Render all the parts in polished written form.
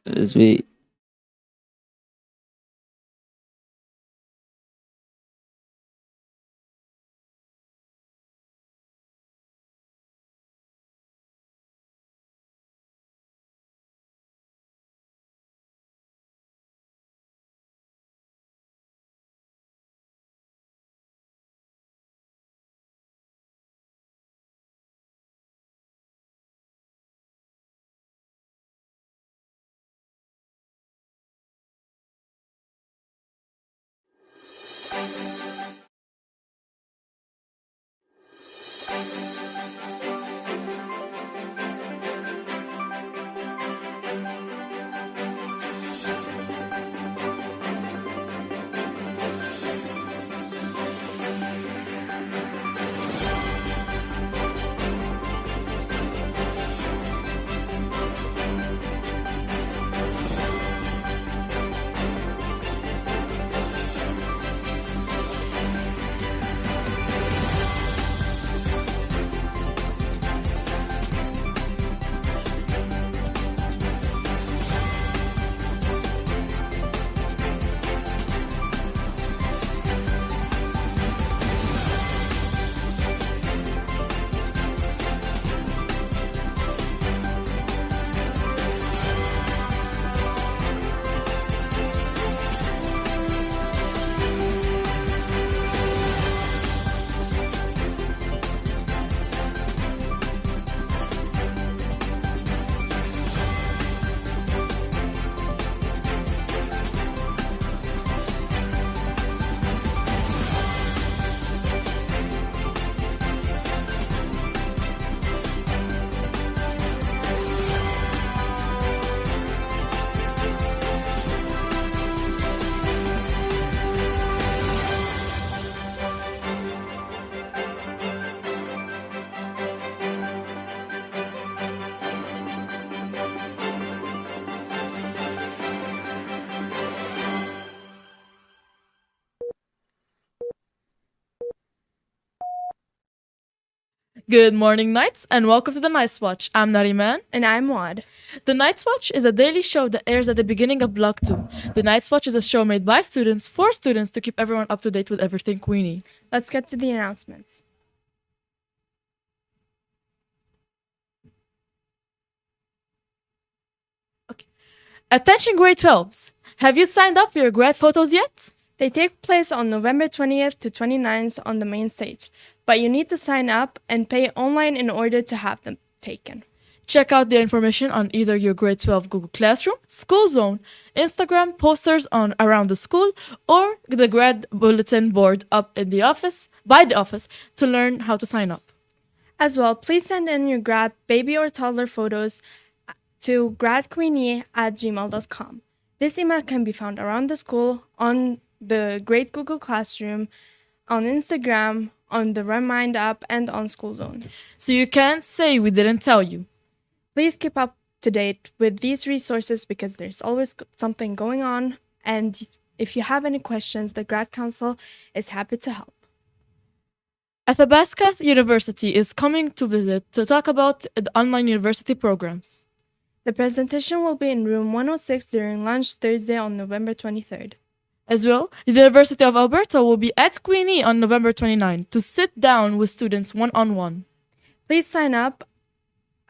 as we Good morning, Knights, and welcome to the Night's Watch. I'm Nariman. And I'm Wad. The Night's Watch is a daily show that airs at the beginning of Block 2. The Night's Watch is a show made by students for students to keep everyone up to date with everything Queenie. Let's get to the announcements. Attention grade 12s! Have you signed up for your grad photos yet? They take place on November 20th to 29th on the main stage, but you need to sign up and pay online in order to have them taken. Check out the information on either your grade 12 Google Classroom, School Zone, Instagram, posters on around the school, or the grad bulletin board up in the office, by the office, to learn how to sign up. As well, please send in your grad baby or toddler photos to gradqueenie@gmail.com. This email can be found around the school, on the Great Google Classroom, on Instagram, on the Remind app, and on School Zone. So you can't say we didn't tell you. Please keep up to date with these resources because there's always something going on, and if you have any questions, the Grad Council is happy to help. Athabasca University is coming to visit to talk about the online university programs. The presentation will be in room 106 during lunch Thursday on November 23rd. As well, the University of Alberta will be at Queenie on November 29 to sit down with students one-on-one. Please sign up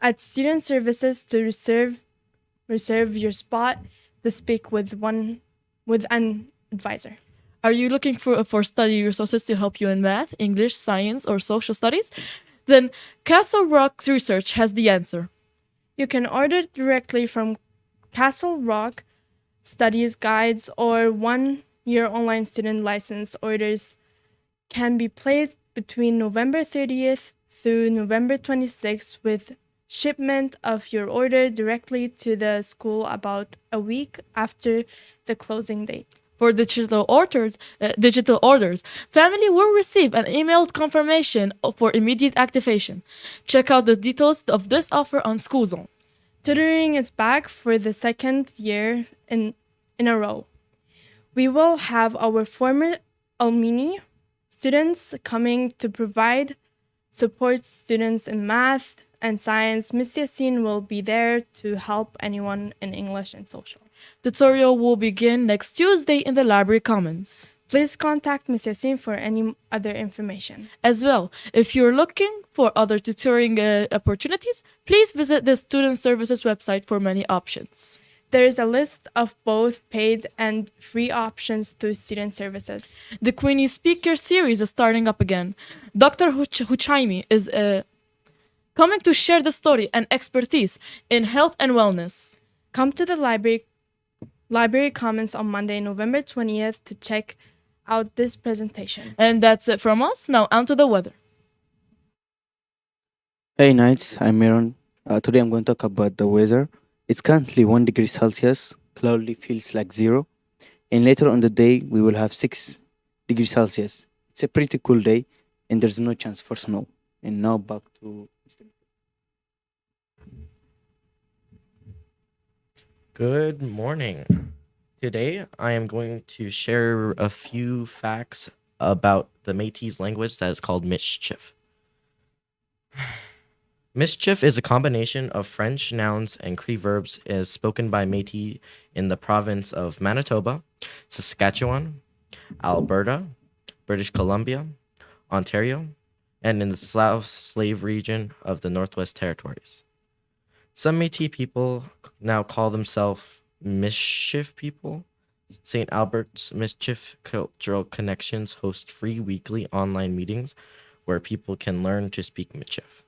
at Student Services to reserve your spot to speak with an advisor. Are you looking for study resources to help you in math, English, science, or social studies? Then Castle Rock Research has the answer. You can order directly from Castle Rock Studies guides or 1-year online student license orders can be placed between November 30th through November 26th with shipment of your order directly to the school about a week after the closing date. For digital orders, family will receive an emailed confirmation for immediate activation. Check out the details of this offer on School Zone. Tutoring is back for the second year in a row. We will have our former alumni students coming to provide supports students in math and science. Miss Yassine will be there to help anyone in English and social. Tutorial will begin next Tuesday in the library commons. Please contact Miss Yassine for any other information. As well, if you're looking for other tutoring opportunities, please visit the Student Services website for many options. There is a list of both paid and free options through student services. The Queenie Speaker series is starting up again. Dr. Huchaimi is coming to share the story and expertise in health and wellness. Come to the library commons on Monday, November 20th to check out this presentation. And that's it from us. Now on to the weather. Hey Nights, I'm Miron. Today I'm going to talk about the weather. It's currently 1 degree Celsius, cloudy feels like 0. And later on the day, we will have 6 degrees Celsius. It's a pretty cool day and there's no chance for snow. And now back to Mr. Good morning. Today I am going to share a few facts about the Métis language that is called mischief. Mischief is a combination of French nouns and Cree verbs and is spoken by Métis in the province of Manitoba, Saskatchewan, Alberta, British Columbia, Ontario, and in the South Slave region of the Northwest Territories. Some Métis people now call themselves mischief people. St. Albert's Mischief Cultural Connections host free weekly online meetings where people can learn to speak mischief.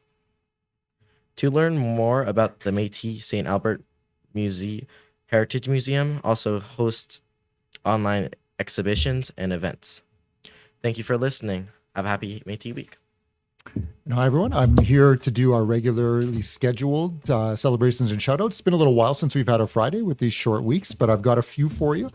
To learn more about the Métis St. Albert Heritage Museum also hosts online exhibitions and events. Thank you for listening. Have a happy Métis week. Hi, everyone. I'm here to do our regularly scheduled celebrations and shoutouts. It's been a little while since we've had a Friday with these short weeks, but I've got a few for you.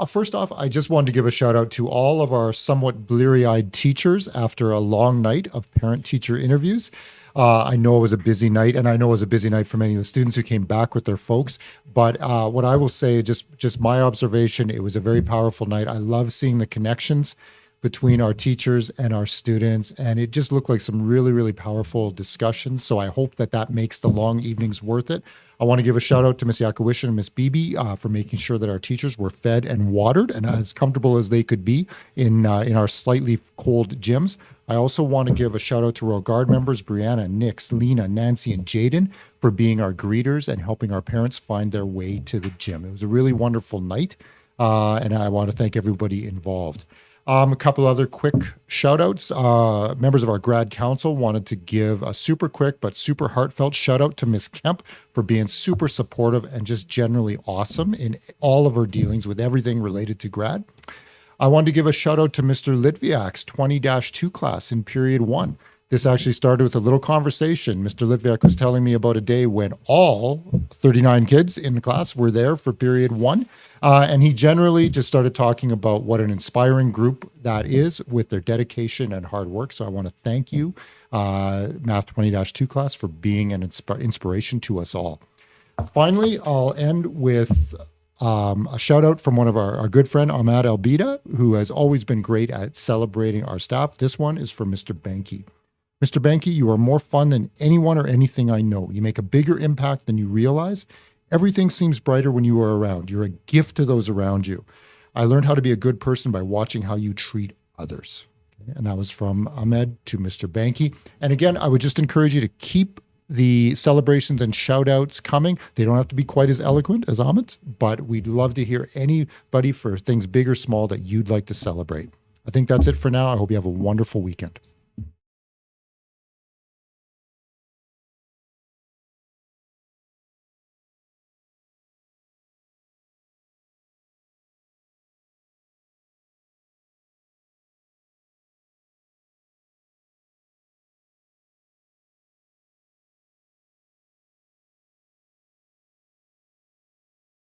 First off, I just wanted to give a shout out to all of our somewhat bleary-eyed teachers after a long night of parent-teacher interviews. I know it was a busy night, and I know it was a busy night for many of the students who came back with their folks. But what I will say, just my observation, it was a very powerful night. I love seeing the connections between our teachers and our students, and it just looked like some really, really powerful discussions. So I hope that makes the long evenings worth it. I want to give a shout out to Miss Yakowish and Miss Beebe for making sure that our teachers were fed and watered and as comfortable as they could be in our slightly cold gyms. I also want to give a shout out to Royal Guard members, Brianna, Nix, Lena, Nancy, and Jaden for being our greeters and helping our parents find their way to the gym. It was a really wonderful night, and I want to thank everybody involved. A couple other quick shout outs. Members of our grad council wanted to give a super quick but super heartfelt shout out to Miss Kemp for being super supportive and just generally awesome in all of her dealings with everything related to grad. I wanted to give a shout out to Mr. Litviak's 20-2 class in period 1. This actually started with a little conversation. Mr. Litviak was telling me about a day when all 39 kids in the class were there for period 1. And he generally just started talking about what an inspiring group that is with their dedication and hard work. So I want to thank you, Math 20-2 class, for being an inspiration to us all. Finally, I'll end with a shout out from one of our good friend, Ahmad Albida, who has always been great at celebrating our staff. This one is for Mr. Benke. Mr. Benke, you are more fun than anyone or anything I know. You make a bigger impact than you realize. Everything seems brighter when you are around. You're a gift to those around you. I learned how to be a good person by watching how you treat others. Okay? And that was from Ahmed to Mr. Benke. And again, I would just encourage you to keep the celebrations and shout outs coming. They don't have to be quite as eloquent as Ahmed's, but we'd love to hear anybody for things big or small that you'd like to celebrate. I think that's it for now. I hope you have a wonderful weekend.